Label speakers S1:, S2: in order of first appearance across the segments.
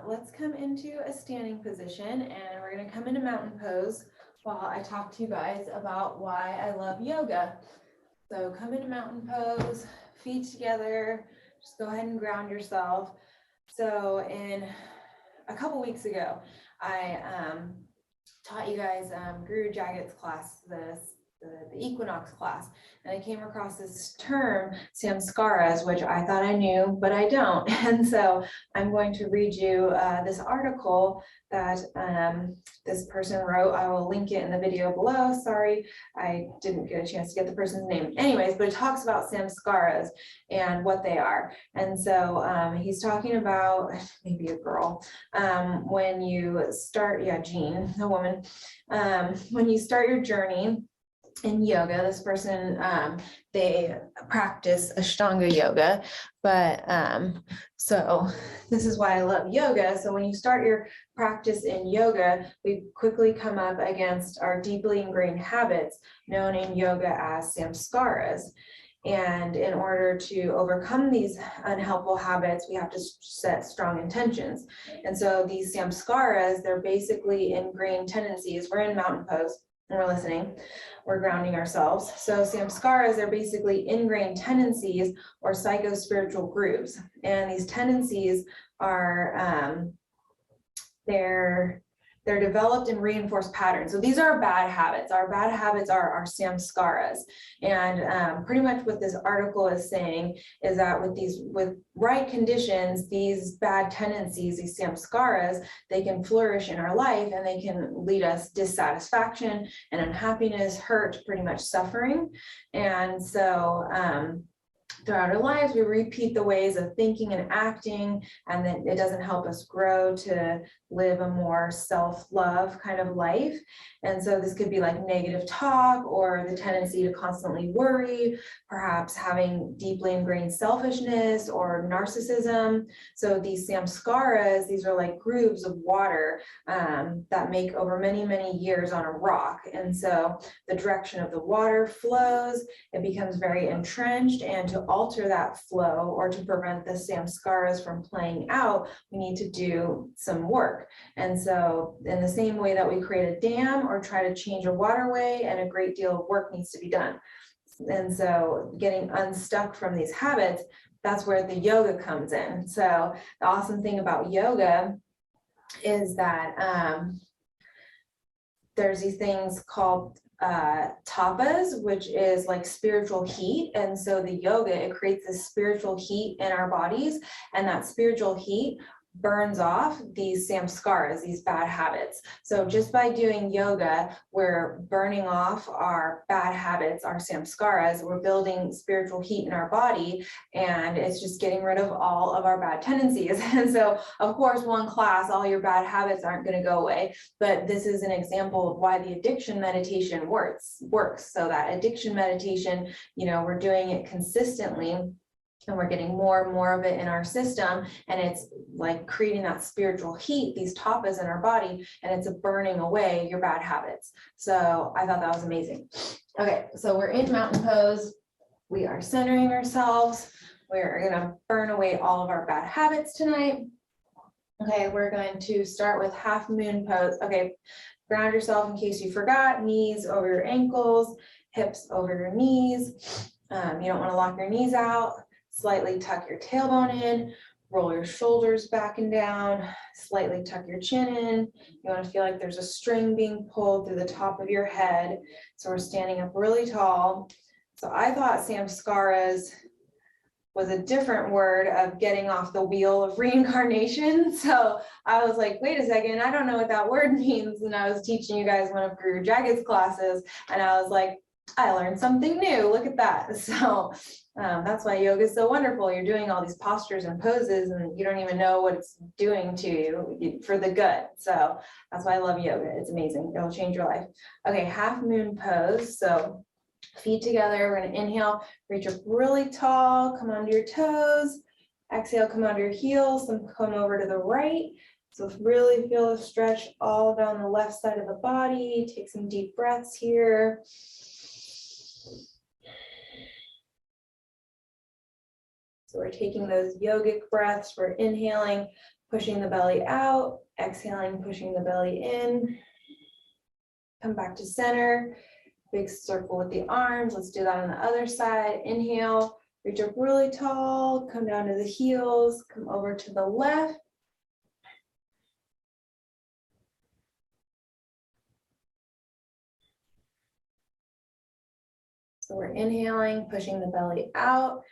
S1: Let's come into a standing position and we're gonna come into mountain pose while I talk to you guys about why I love yoga. So come into mountain pose, feet together, just go ahead and ground yourself. So a couple weeks ago, I taught you guys Guru Jagat's class, the equinox class, and I came across this term, Samskaras, which I thought I knew, but I don't. And so I'm going to read you this article that this person wrote. I will link it in the video below. Sorry, I didn't get a chance to get the person's name. Anyways, but it talks about Samskaras and what they are. And so he's talking about, maybe a girl, when you start, Jean, a woman, when you start your journey in yoga, this person, they practice Ashtanga yoga, but so this is why I love yoga. So when you start your practice in yoga, we quickly come up against our deeply ingrained habits known in yoga as samskaras. And in order to overcome these unhelpful habits, we have to set strong intentions. And so these samskaras, they're basically ingrained tendencies. We're in mountain pose and we're listening, we're grounding ourselves. So samskaras are basically ingrained tendencies or psycho-spiritual grooves. And these tendencies are, they're developed and reinforced patterns. So these are bad habits. Our bad habits are our samskaras. And pretty much what this article is saying is that with right conditions, these bad tendencies, these samskaras, they can flourish in our life and they can lead us dissatisfaction and unhappiness, hurt, pretty much suffering. And so throughout our lives, we repeat the ways of thinking and acting, and then it doesn't help us grow to live a more self-love kind of life. And so this could be like negative talk or the tendency to constantly worry, perhaps having deeply ingrained selfishness or narcissism. So these samskaras, these are like grooves of water that make over many, many years on a rock. And so the direction of the water flows, it becomes very entrenched, and to alter that flow or to prevent the samskaras from playing out, we need to do some work. And so in the same way that we create a dam or try to change a waterway, and a great deal of work needs to be done. And so getting unstuck from these habits, that's where the yoga comes in. So the awesome thing about yoga is that there's these things called tapas, which is like spiritual heat. And so the yoga, it creates this spiritual heat in our bodies, and that spiritual heat burns off these samskaras, these bad habits. So just by doing yoga, we're burning off our bad habits, our samskaras, we're building spiritual heat in our body, and it's just getting rid of all of our bad tendencies. And so of course, one class, all your bad habits aren't going to go away, but this is an example of why the addiction meditation works. So that addiction meditation, we're doing it consistently, and we're getting more and more of it in our system, and it's like creating that spiritual heat, these tapas in our body, and it's burning away your bad habits. So I thought that was amazing. Okay, so we're in mountain pose. We are centering ourselves. We're gonna burn away all of our bad habits tonight. Okay, we're going to start with half moon pose. Okay, ground yourself in case you forgot. Knees over your ankles, hips over your knees. You don't want to lock your knees out. Slightly tuck your tailbone in, roll your shoulders back and down, slightly tuck your chin in. You want to feel like there's a string being pulled through the top of your head. So we're standing up really tall. So I thought samskaras was a different word of getting off the wheel of reincarnation. So I was like, wait a second, I don't know what that word means. And I was teaching you guys one of Guru Jagat's classes, and I was like, I learned something new. Look at that. So that's why yoga is so wonderful. You're doing all these postures and poses, and you don't even know what it's doing to you for the good. So that's why I love yoga. It's amazing. It'll change your life. Okay, half moon pose. So feet together. We're going to inhale, reach up really tall, come onto your toes. Exhale, come onto your heels, and come over to the right. So really feel the stretch all down the left side of the body. Take some deep breaths here. So we're taking those yogic breaths. We're inhaling pushing the belly out, exhaling, pushing the belly in. Come back to center, big circle with the arms. Let's do that on the other side. Inhale, reach up really tall, come down to the heels, come over to the left. So we're inhaling, pushing the belly out.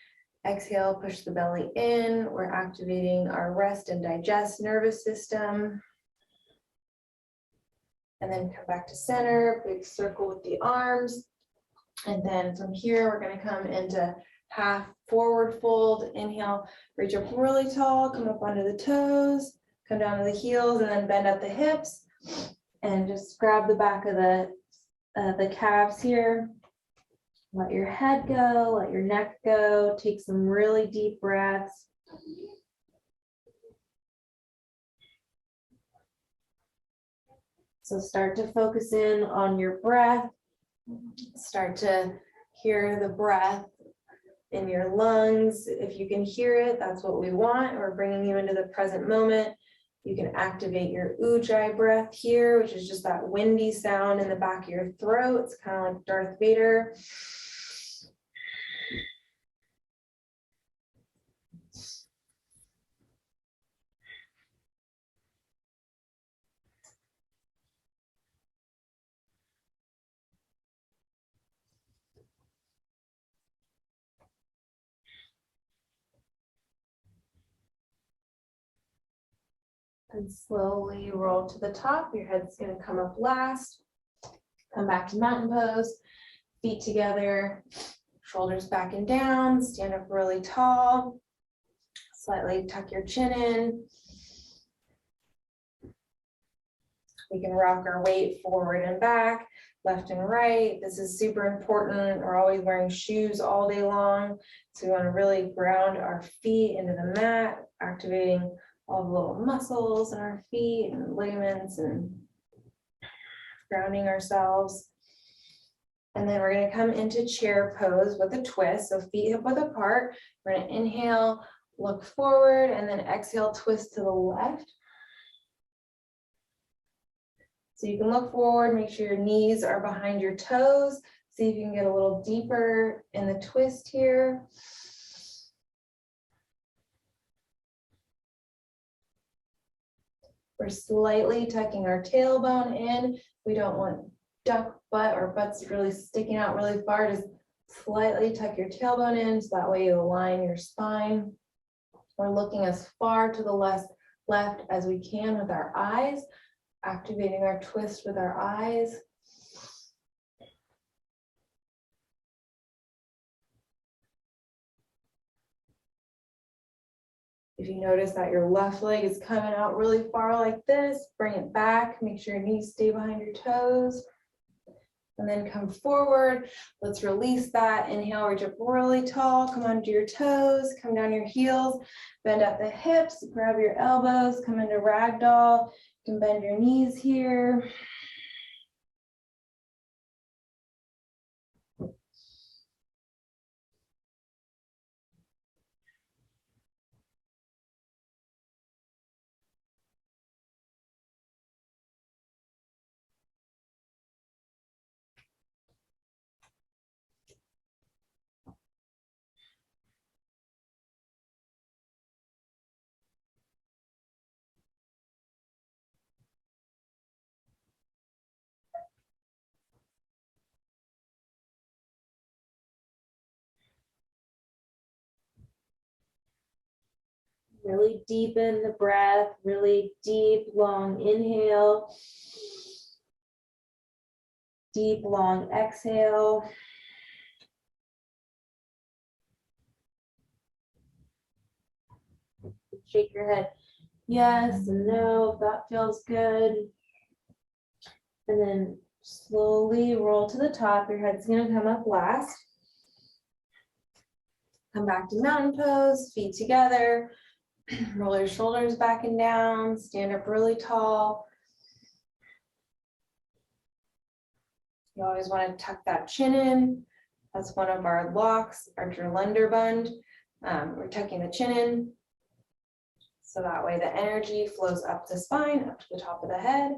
S1: Exhale, push the belly in. We're activating our rest and digest nervous system. And then come back to center, big circle with the arms. And then from here, we're going to come into half forward fold. Inhale, reach up really tall, come up onto the toes, come down to the heels, and then bend at the hips. And just grab the back of the calves here. Let your head go, let your neck go. Take some really deep breaths. So start to focus in on your breath. Start to hear the breath in your lungs. If you can hear it, that's what we want. We're bringing you into the present moment. You can activate your ujjayi breath here, which is just that windy sound in the back of your throat. It's kind of like Darth Vader. And slowly roll to the top. Your head's going to come up last. Come back to mountain pose. Feet together, shoulders back and down. Stand up really tall. Slightly tuck your chin in. We can rock our weight forward and back, left and right. This is super important. We're always wearing shoes all day long. So we want to really ground our feet into the mat, activating all the little muscles in our feet and ligaments and grounding ourselves. And then we're going to come into chair pose with a twist. So feet hip width apart. We're going to inhale, look forward, and then exhale, twist to the left. So you can look forward, make sure your knees are behind your toes. See if you can get a little deeper in the twist here. We're slightly tucking our tailbone in. We don't want duck butt or butts really sticking out really far. Just slightly tuck your tailbone in so that way you align your spine. We're looking as far to the left as we can with our eyes, activating our twist with our eyes. If you notice that your left leg is coming out really far like this, bring it back. Make sure your knees stay behind your toes. And then come forward. Let's release that. Inhale, reach up really tall. Come onto your toes. Come down your heels. Bend at the hips. Grab your elbows. Come into ragdoll. You can bend your knees here. Really deepen the breath, really deep, long inhale. Deep, long exhale. Shake your head yes and no if that feels good. And then slowly roll to the top. Your head's going to come up last. Come back to mountain pose, feet together. Roll your shoulders back and down. Stand up really tall. You always want to tuck that chin in. That's one of our locks, our Gerlunderbund. We're tucking the chin in. So that way the energy flows up the spine, up to the top of the head.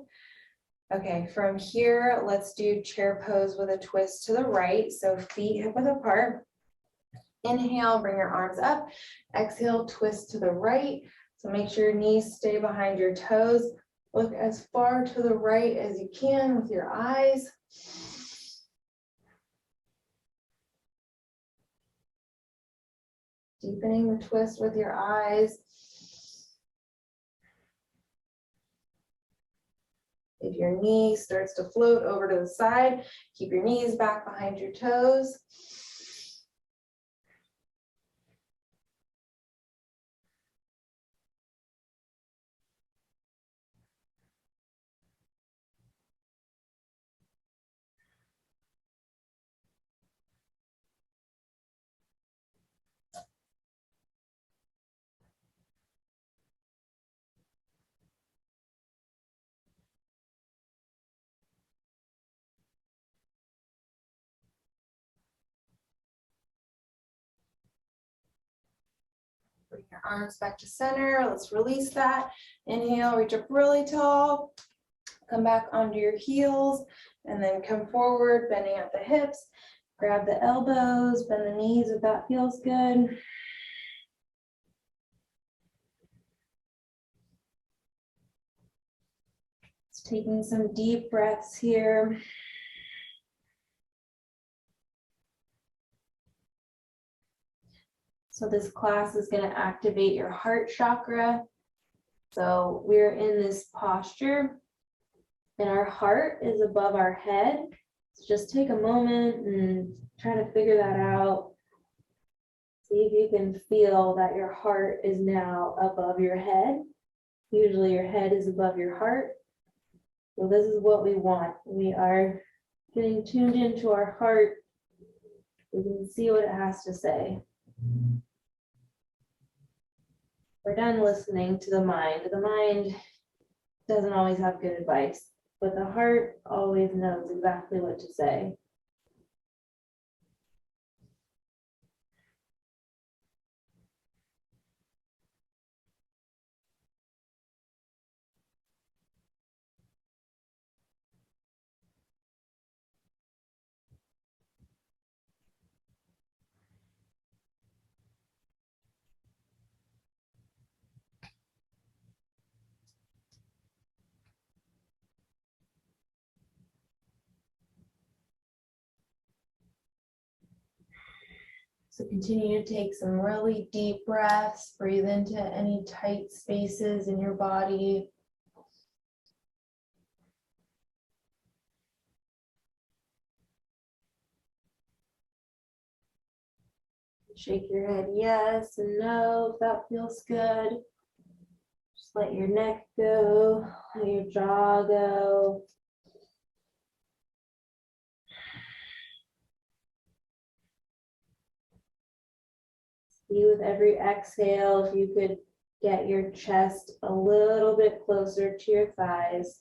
S1: Okay, from here, let's do chair pose with a twist to the right. So feet hip width apart. Inhale, bring your arms up. Exhale, twist to the right. So make sure your knees stay behind your toes. Look as far to the right as you can with your eyes. Deepening the twist with your eyes. If your knee starts to float over to the side, keep your knees back behind your toes. Bring your arms back to center. Let's release that. Inhale, reach up really tall. Come back onto your heels and then come forward, bending at the hips. Grab the elbows, bend the knees if that feels good. Just taking some deep breaths here. So this class is going to activate your heart chakra. So we're in this posture and our heart is above our head. So just take a moment and try to figure that out. See if you can feel that your heart is now above your head. Usually your head is above your heart. So this is what we want. We are getting tuned into our heart. We can see what it has to say. We're done listening to the mind. The mind doesn't always have good advice, but the heart always knows exactly what to say. So continue to take some really deep breaths. Breathe into any tight spaces in your body. Shake your head yes and no if that feels good. Just let your neck go, let your jaw go. See with every exhale if you could get your chest a little bit closer to your thighs.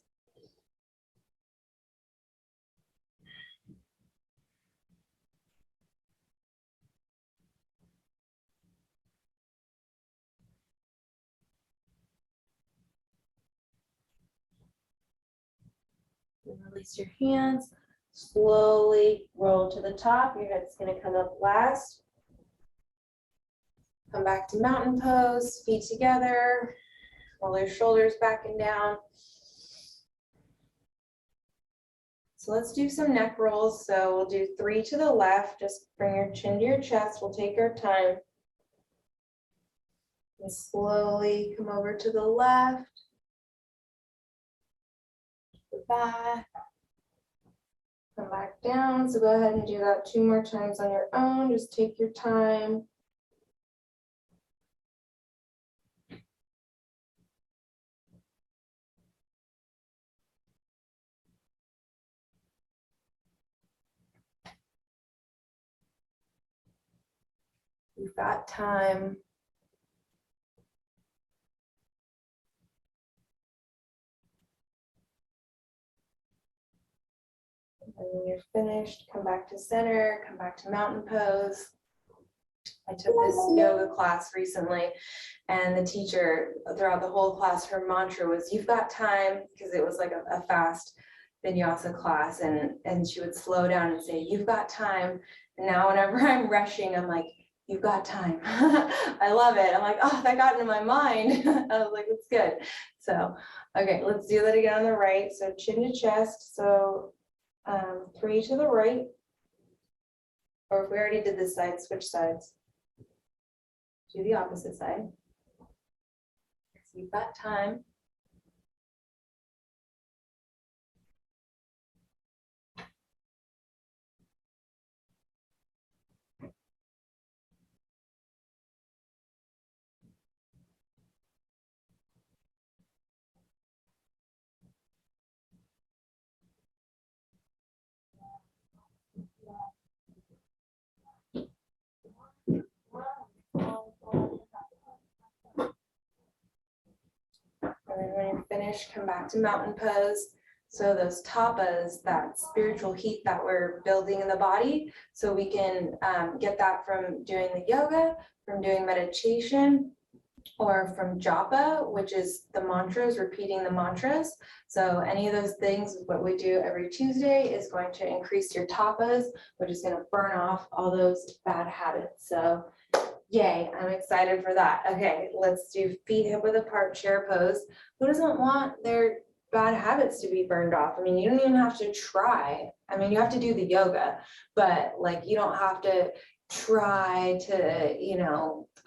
S1: And release your hands. Slowly roll to the top. Your head's going to come up last. Come back to mountain pose, feet together. Roll your shoulders back and down. So let's do some neck rolls. So we'll do 3 to the left. Just bring your chin to your chest. We'll take our time. And slowly come over to the left. The back. Come back down. So go ahead and do that 2 more times on your own. Just take your time. You've got time. And when you're finished, come back to center, come back to mountain pose. I took this yoga class recently, and the teacher throughout the whole class, her mantra was, "You've got time," because it was like a fast vinyasa class, and she would slow down and say, "You've got time." And now whenever I'm rushing, I'm like, "You've got time." I love it. I'm like, oh, that got into my mind. I was like, it's good. So, okay, let's do that again on the right. So chin to chest. So 3 to the right. Or if we already did this side, switch sides. Do the opposite side. So you've got time. And then when you're finished, come back to mountain pose. So those tapas, that spiritual heat that we're building in the body, so we can get that from doing the yoga, from doing meditation, or from japa, which is the mantras, repeating the mantras. So any of those things, what we do every Tuesday is going to increase your tapas, which is going to burn off all those bad habits. So yay, I'm excited for that. Okay, let's do feet hip width apart chair pose. Who doesn't want their bad habits to be burned off? I mean, you don't even have to try. I mean, you have to do the yoga, but like you don't have to try to,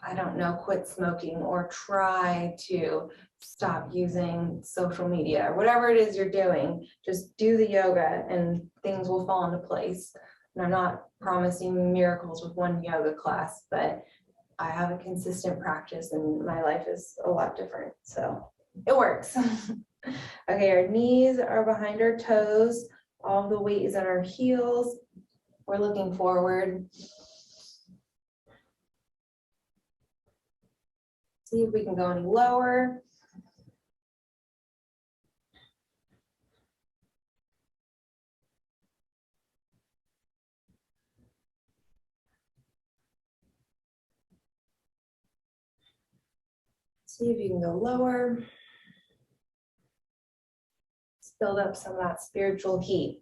S1: I don't know, quit smoking or try to stop using social media or whatever it is you're doing. Just do the yoga and things will fall into place. And I'm not promising miracles with one yoga class, but I have a consistent practice and my life is a lot different. So it works. Okay, our knees are behind our toes. All the weight is on our heels. We're looking forward. See if we can go any lower. See if you can go lower. Let's build up some of that spiritual heat.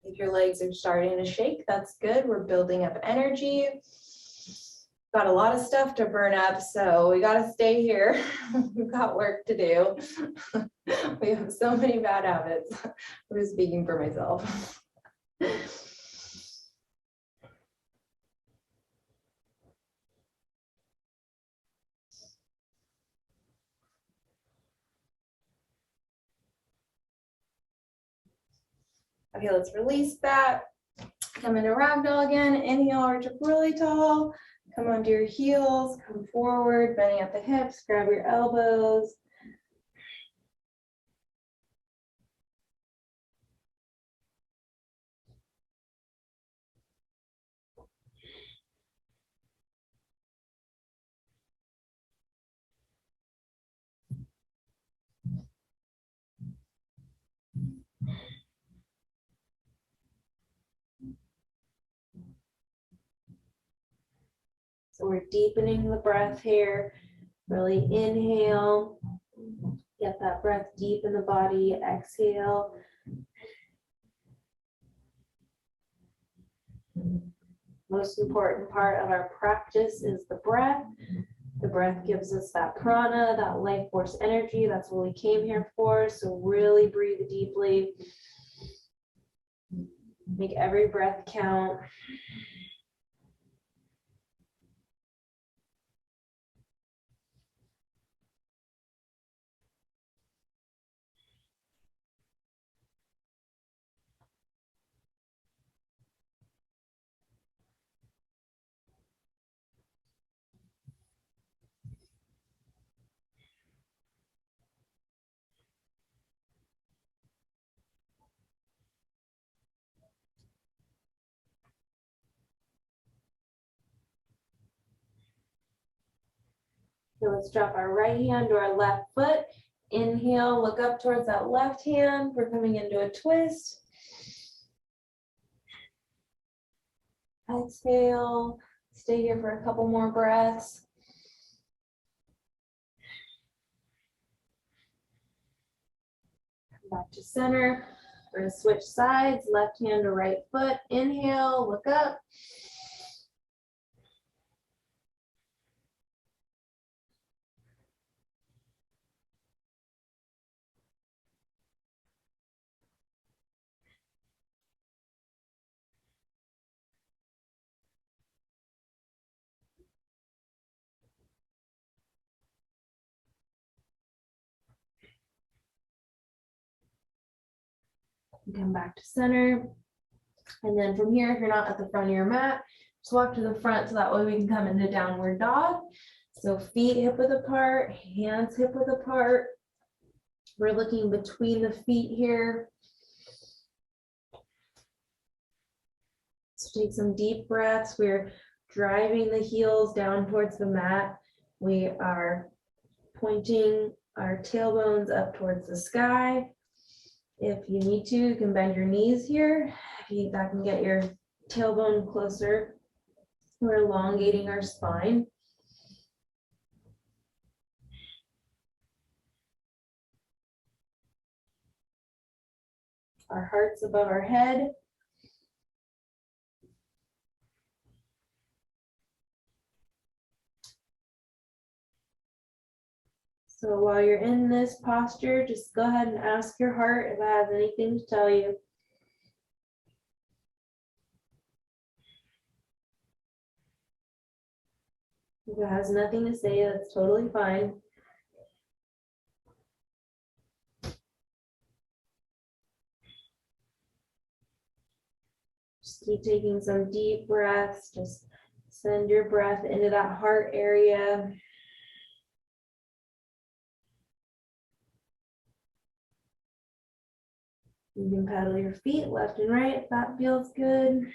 S1: If your legs are starting to shake, that's good. We're building up energy. Got a lot of stuff to burn up, so we got to stay here. We've got work to do. We have so many bad habits. I'm just speaking for myself. Okay, let's release that. Come into ragdoll again. Inhale, arch up really tall. Come onto your heels, come forward, bending at the hips, grab your elbows. So we're deepening the breath here. Really inhale. Get that breath deep in the body. Exhale. Most important part of our practice is the breath. The breath gives us that prana, that life force energy. That's what we came here for. So really breathe deeply. Make every breath count. So let's drop our right hand to our left foot. Inhale, look up towards that left hand. We're coming into a twist. Exhale, stay here for a couple more breaths. Come back to center. We're gonna switch sides, left hand to right foot. Inhale, look up. Come back to center. And then from here, if you're not at the front of your mat, just walk to the front so that way we can come into downward dog. So feet hip width apart, hands hip width apart. We're looking between the feet here. So take some deep breaths. We're driving the heels down towards the mat. We are pointing our tailbones up towards the sky. If you need to, you can bend your knees here. That can get your tailbone closer. We're elongating our spine. Our heart's above our head. So while you're in this posture, just go ahead and ask your heart if it has anything to tell you. If it has nothing to say, that's totally fine. Just keep taking some deep breaths. Just send your breath into that heart area. You can pedal your feet left and right if that feels good.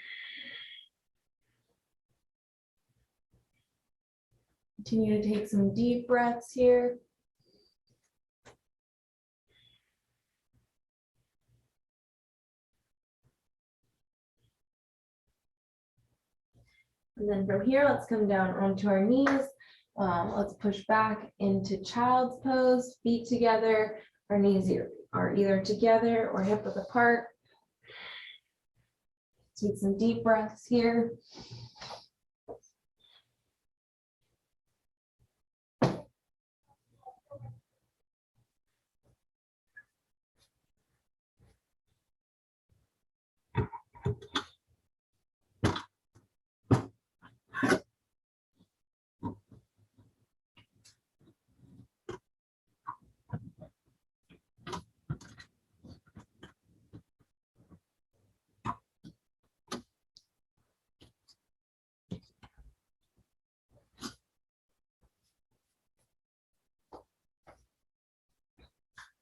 S1: Continue to take some deep breaths here. And then from here, let's come down onto our knees. Let's push back into child's pose, feet together. Our knees are either together or hip width apart. Take some deep breaths here.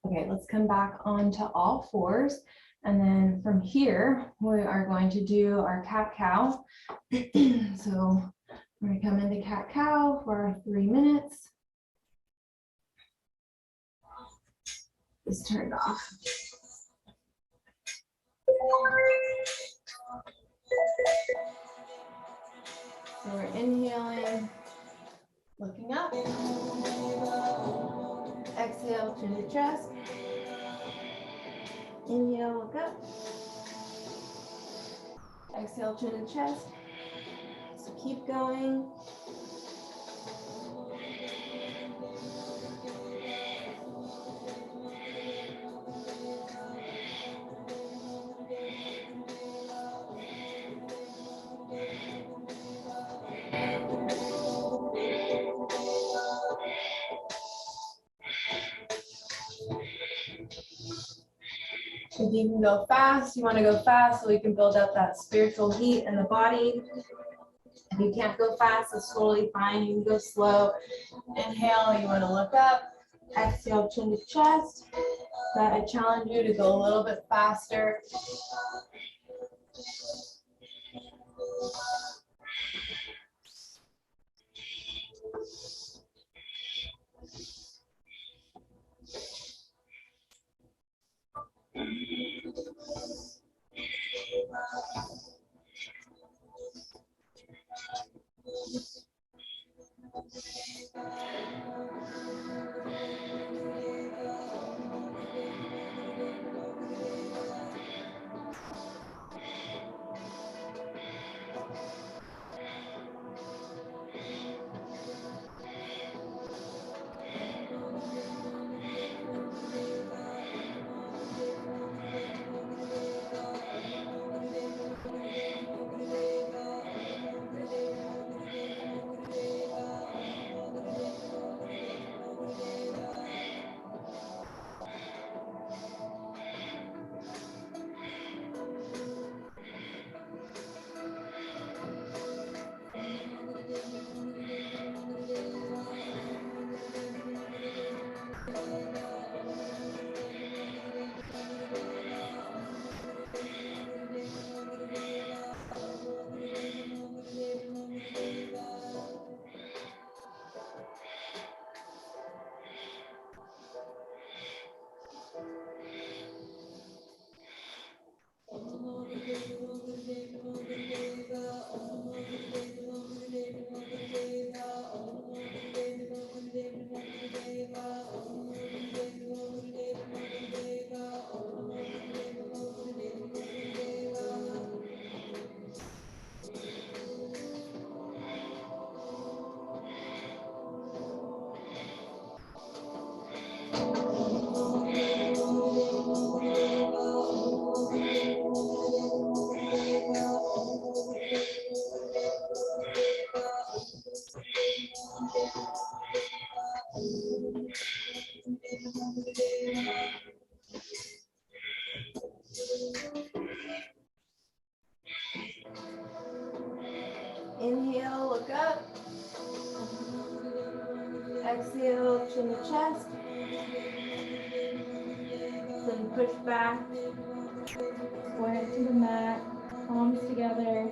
S1: Okay, let's come back onto all fours. And then from here, we are going to do our cat-cow. So we're going to come into cat-cow for 3 minutes. It's turned off. So we're inhaling, looking up. Exhale, chin to chest. Inhale, look up. Exhale, chin to chest. So keep going. If you can go fast, you want to go fast so we can build up that spiritual heat in the body. If you can't go fast, it's totally fine. You can go slow. Inhale, you want to look up. Exhale, chin to chest. That I challenge you to go a little bit faster. in the chest. Then push back, forehead to the mat, palms together.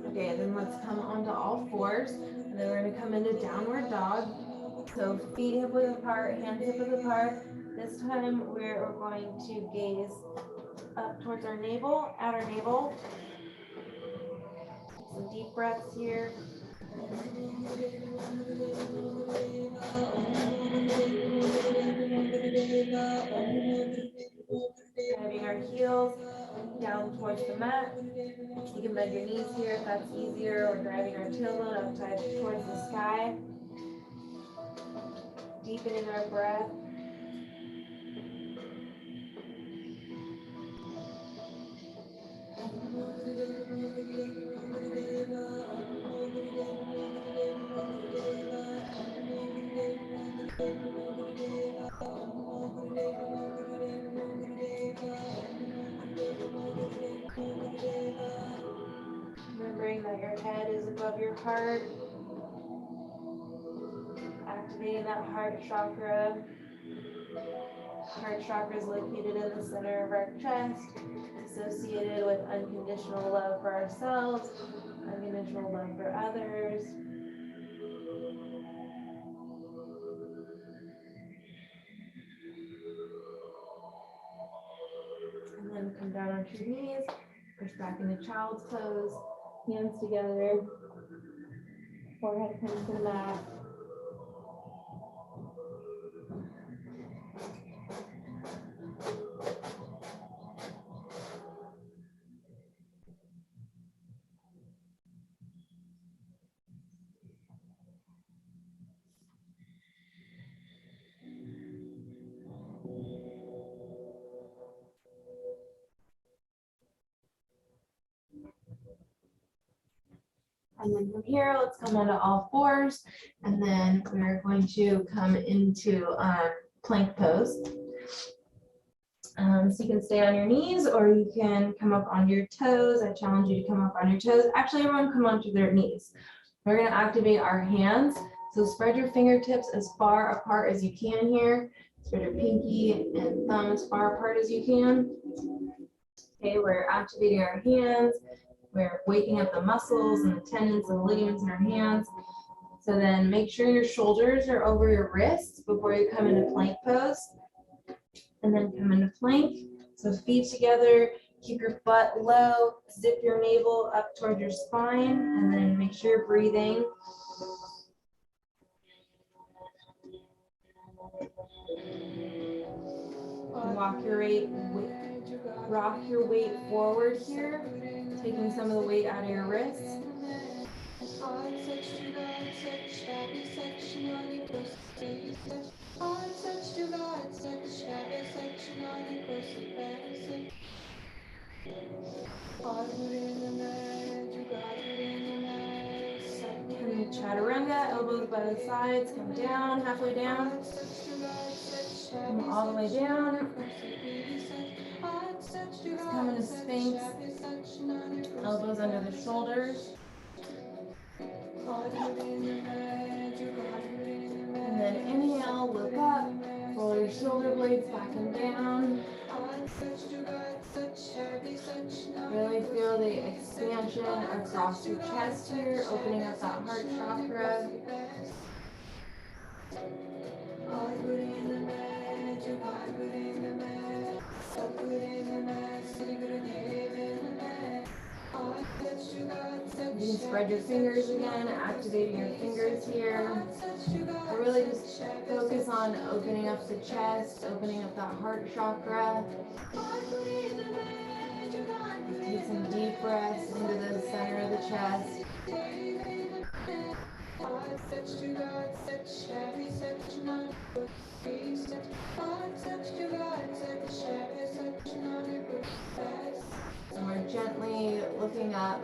S1: Okay, then let's come onto all fours, and then we're going to come into downward dog. So feet hip width apart, hands hip width apart. This time we're going to gaze up towards our navel, outer navel. Some deep breaths here. Driving our heels down towards the mat. You can bend your knees here if that's easier, or driving our tailbone up towards the sky. Deepening our breath. Remembering that your head is above your heart. Activating that heart chakra. Heart chakra is located in the center of our chest, associated with unconditional love for ourselves, unconditional love for others. And then come down onto your knees, push back into child's pose, hands together, forehead comes to the mat. And then from here, let's come onto all fours, and then we're going to come into plank pose. So you can stay on your knees, or you can come up on your toes. I challenge you to come up on your toes. Actually, everyone come onto their knees. We're going to activate our hands. So spread your fingertips as far apart as you can here. Spread your pinky and thumb as far apart as you can. Okay, we're activating our hands. We're waking up the muscles and the tendons and the ligaments in our hands. So then make sure your shoulders are over your wrists before you come into plank pose. And then come into plank. So feet together, keep your butt low, zip your navel up toward your spine, and then make sure you're breathing. Rock your weight forward here, taking some of the weight out of your wrists. Chaturanga, elbows by the sides, come down, halfway down. Come all the way down. Let's come into Sphinx. Elbows under the shoulders. And then inhale, look up. Roll your shoulder blades back and down. Really feel the expansion across your chest here, opening up that heart chakra. You can spread your fingers again, activating your fingers here. I really just focus on opening up the chest, opening up that heart chakra. Take some deep breaths into the center of the chest. And we're gently looking up.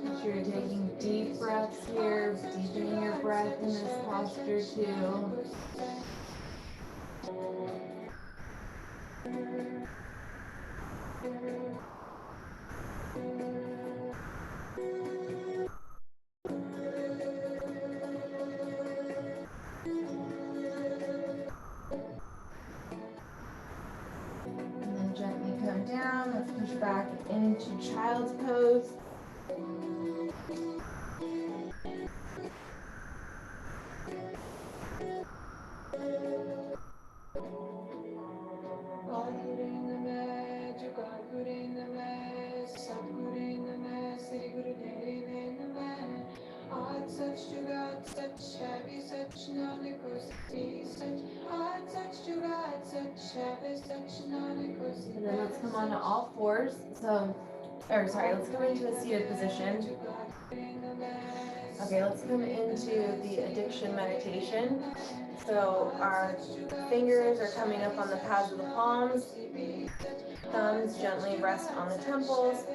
S1: Make sure you're taking deep breaths here, deepening your breath in this posture too. And then gently come down. Let's push back into child's pose. And then let's come on to all fours. Let's come into a seated position. Okay, let's come into the addiction meditation. So our fingers are coming up on the pads of the palms. Thumbs gently rest on the temples.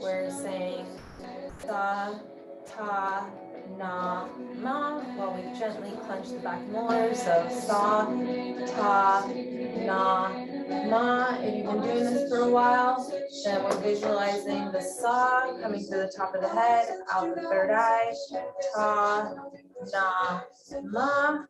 S1: We're saying sa, ta, na, ma, while we gently clench the back molars. So sa, ta, na, ma. If you've been doing this for a while, then we're visualizing the sa coming through the top of the head, out the third eye. Ta, na, ma.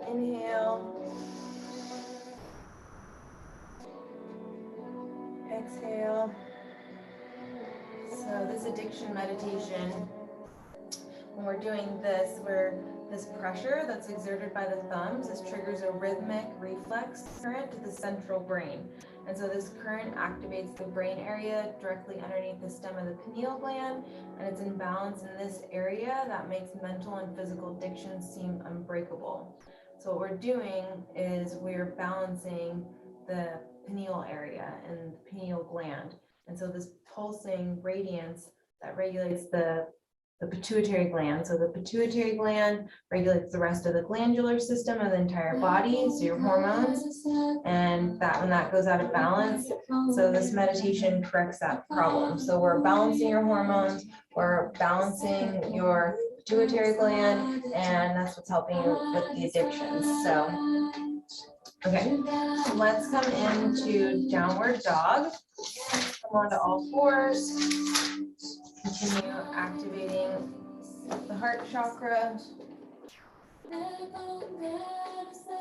S1: Inhale. Exhale. So this addiction meditation, when we're doing this, this pressure that's exerted by the thumbs, this triggers a rhythmic reflex current to the central brain. And so this current activates the brain area directly underneath the stem of the pineal gland, and it's in balance in this area that makes mental and physical addictions seem unbreakable. So what we're doing is we're balancing the pineal area and the pineal gland. And so this pulsing radiance that regulates the pituitary gland. So the pituitary gland regulates the rest of the glandular system of the entire body, so your hormones, and that when that goes out of balance, so this meditation corrects that problem. So we're balancing your hormones, we're balancing your pituitary gland, and that's what's helping you with the addictions. So, okay, so let's come into downward dog. Come onto all fours. Continue activating the heart chakra.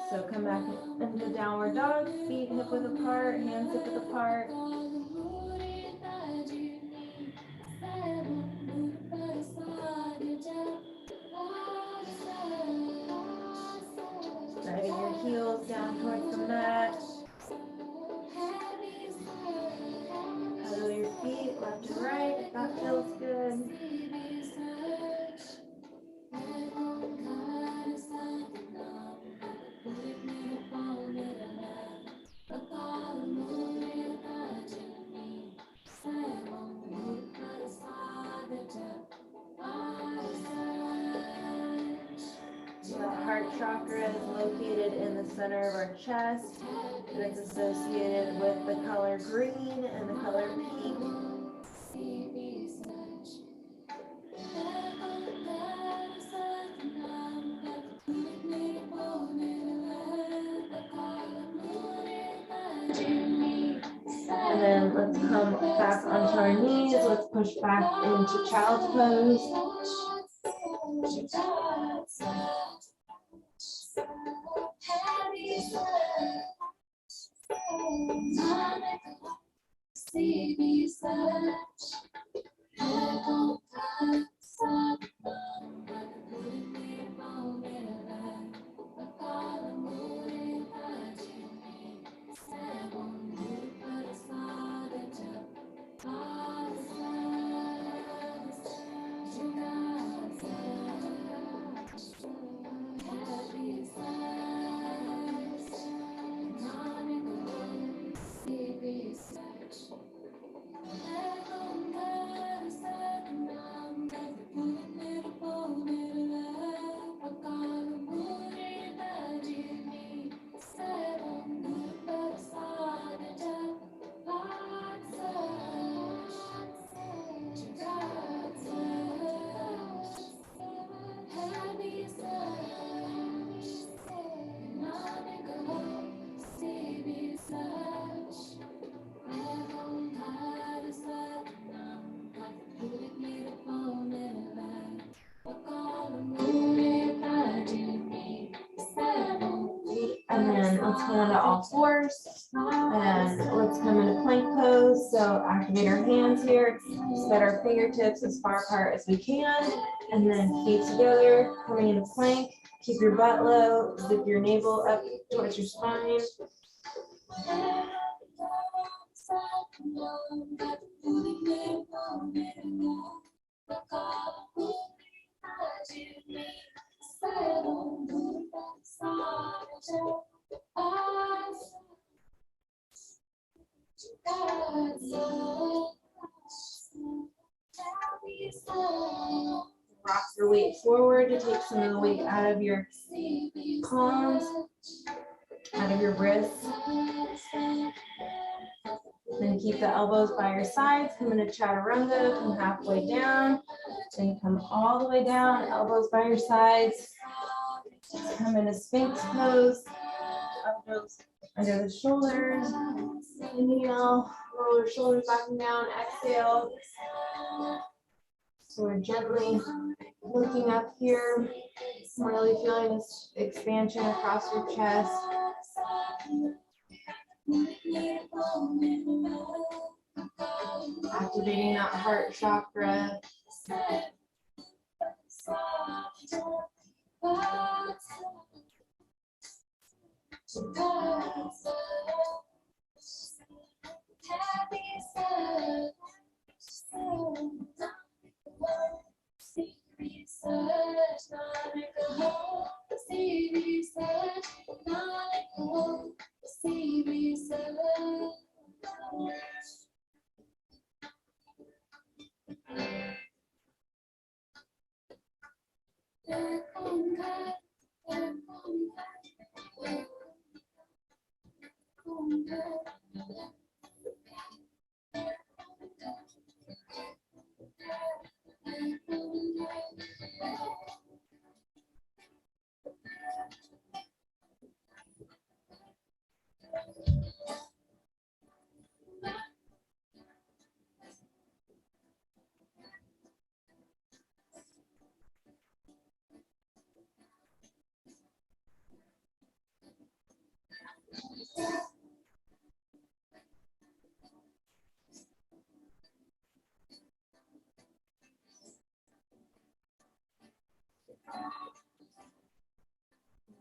S1: So come back into downward dog, feet hip width apart, hands hip width apart. Driving your heels down towards the mat. Pedal your feet left and right if that feels good. The heart chakra is located in the center of our chest, and it's associated with the color green and the color pink. And then let's come back onto our knees. Let's push back into child's pose. And then let's come onto all fours, and let's come into plank pose. So activate our hands here, set our fingertips as far apart as we can, and then feet together, coming into plank. Keep your butt low, zip your navel up towards your spine. Rock your weight forward to take some of the weight out of your palms, out of your wrists. Then keep the elbows by your sides. Come into chaturanga, come halfway down. Then come all the way down, elbows by your sides. Come into Sphinx Pose. Elbows under the shoulders. Inhale, roll your shoulders back and down. Exhale. So we're gently looking up here, really feeling this expansion across your chest. Activating that heart chakra.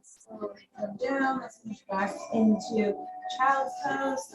S1: Slowly come down. Let's push back into child's pose.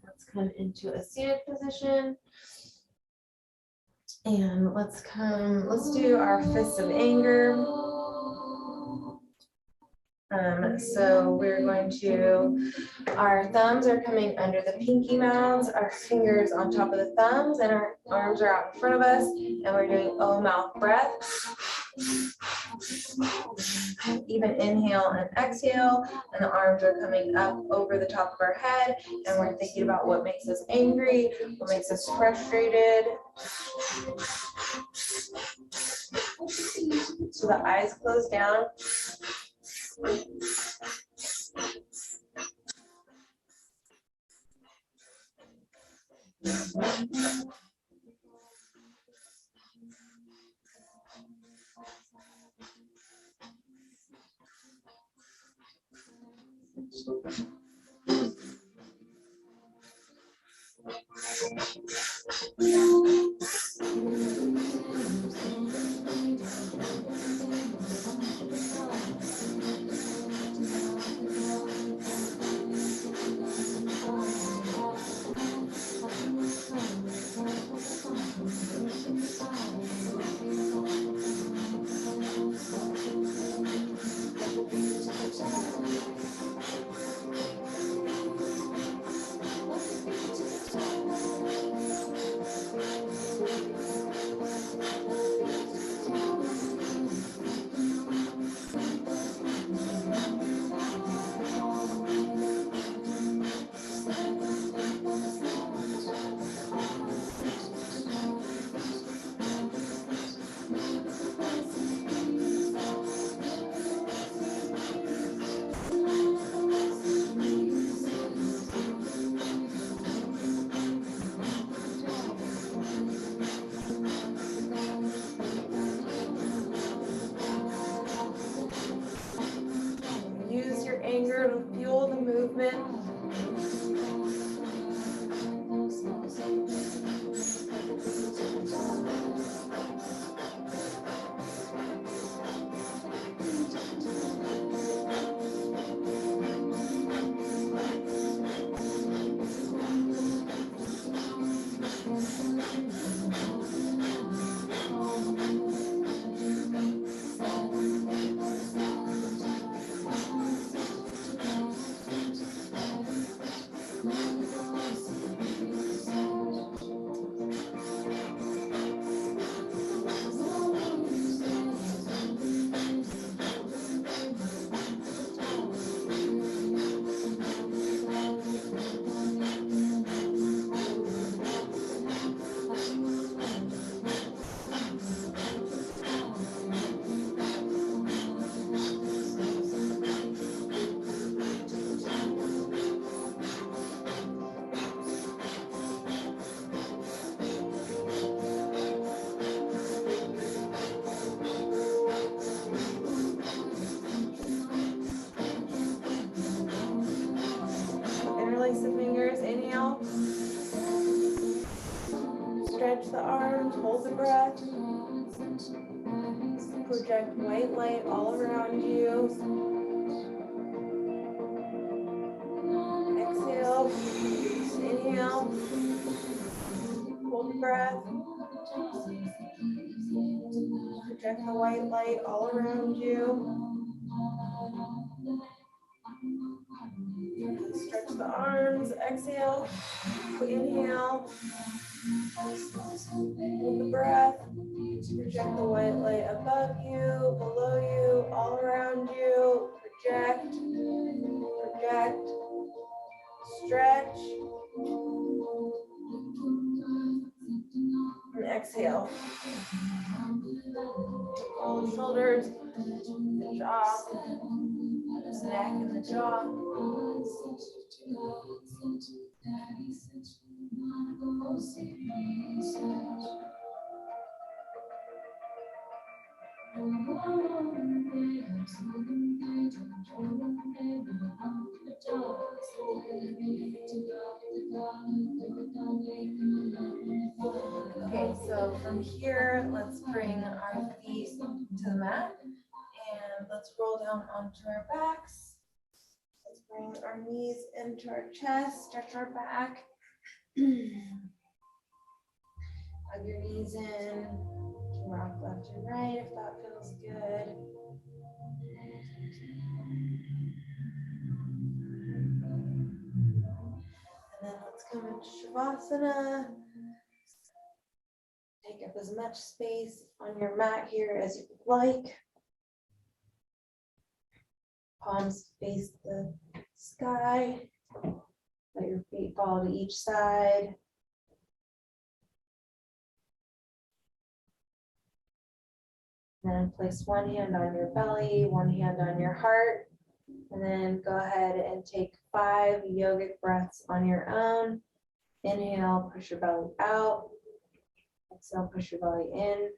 S1: Let's come into a seated position. And let's do our fists of anger. So we're going to, our thumbs are coming under the pinky mounds, our fingers on top of the thumbs, and our arms are out in front of us, and we're doing O mouth breath. Even inhale and exhale, and the arms are coming up over the top of our head, and we're thinking about what makes us angry, what makes us frustrated. So the eyes close down. stretch the arms, hold the breath. Project white light all around you. Exhale, inhale, hold the breath. Project the white light all around you. Stretch the arms, exhale, inhale, hold the breath. Project the white light above you, below you, all around you. Project, project, stretch, and exhale. Roll the shoulders, the jaw, the neck and the jaw. Okay, so from here, let's bring our feet to the mat and let's roll down onto our backs. Let's bring our knees into our chest, stretch our back. Hug your knees in, rock left and right if that feels good. And then let's come into Shavasana. Take up as much space on your mat here as you would like. Palms face the sky. Let your feet fall to each side. Then place one hand on your belly, one hand on your heart, and then go ahead and take 5 yogic breaths on your own. Inhale, push your belly out. Exhale, push your belly in.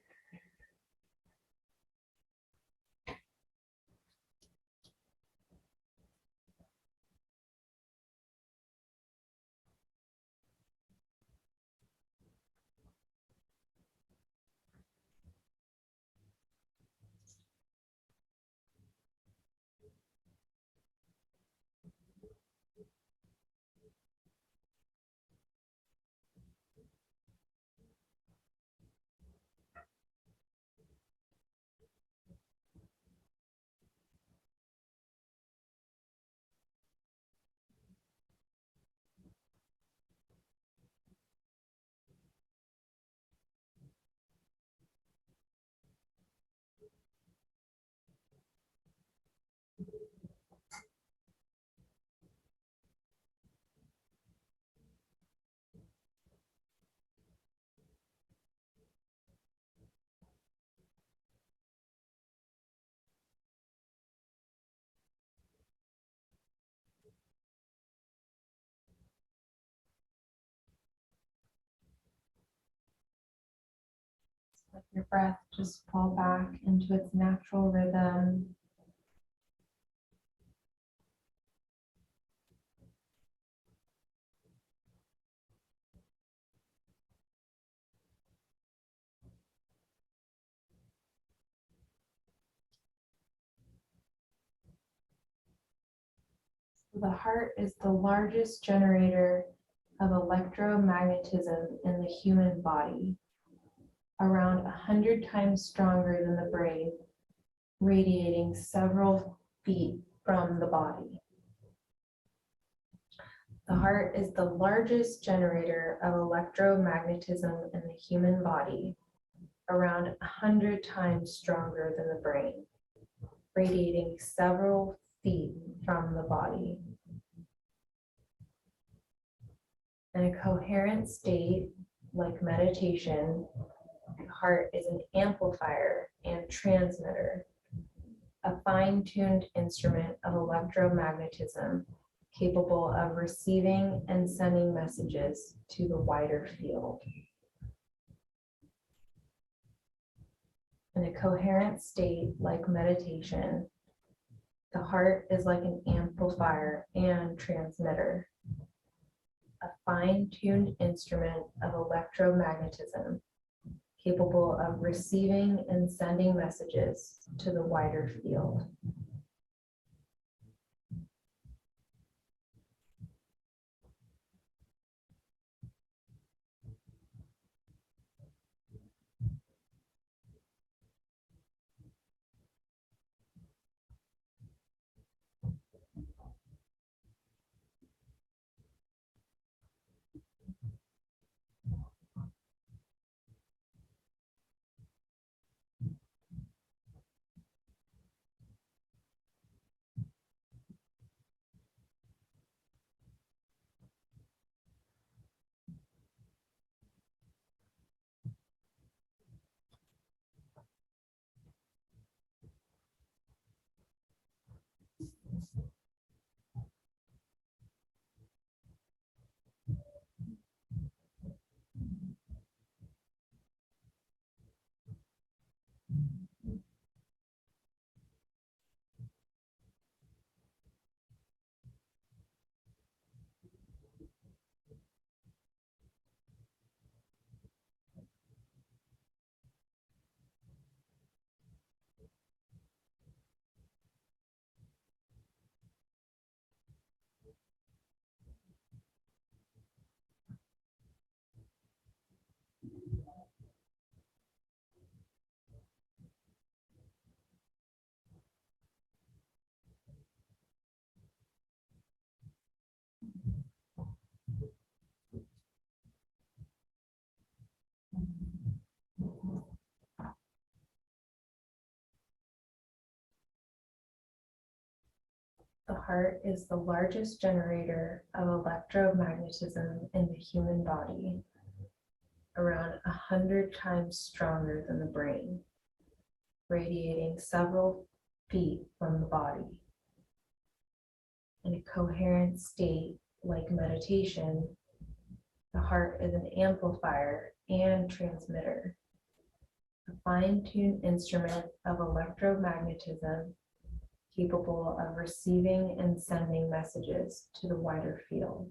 S1: Let your breath just fall back into its natural rhythm. The heart is the largest generator of electromagnetism in the human body, around 100 times stronger than the brain, radiating several feet from the body. The heart is the largest generator of electromagnetism in the human body, around 100 times stronger than the brain, radiating several feet from the body. In a coherent state, like meditation, the heart is an amplifier and transmitter, a fine-tuned instrument of electromagnetism capable of receiving and sending messages to the wider field. In a coherent state like meditation, the heart is like an amplifier and transmitter, a fine-tuned instrument of electromagnetism capable of receiving and sending messages to the wider field. The heart is the largest generator of electromagnetism in the human body, around 100 times stronger than the brain, radiating several feet from the body. In a coherent state like meditation, the heart is an amplifier and transmitter, a fine-tuned instrument of electromagnetism capable of receiving and sending messages to the wider field.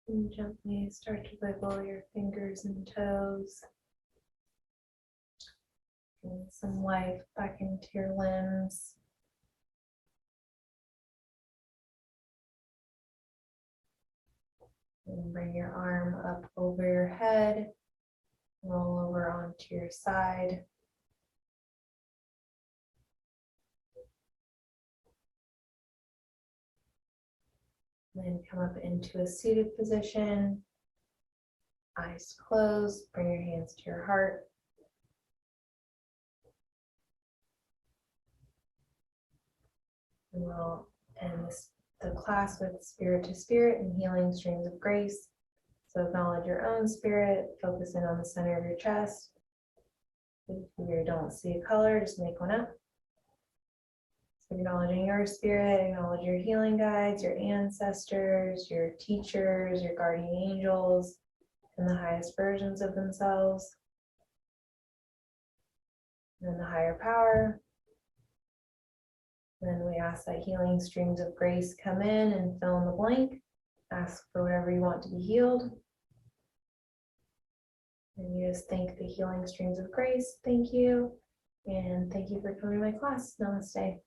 S1: And gently start to wiggle your fingers and toes. Bring some life back into your limbs. And bring your arm up over your head. Roll over onto your side. Then come up into a seated position. Eyes closed. Bring your hands to your heart. And we'll end the class with spirit to spirit and healing streams of grace. So acknowledge your own spirit. Focus in on the center of your chest. If you don't see a color, just make one up. So acknowledging your spirit, acknowledge your healing guides, your ancestors, your teachers, your guardian angels, and the highest versions of themselves. And then the higher power. Then we ask that healing streams of grace come in and fill in the blank. Ask for whatever you want to be healed. And you just thank the healing streams of grace. Thank you. And thank you for coming to my class. Namaste.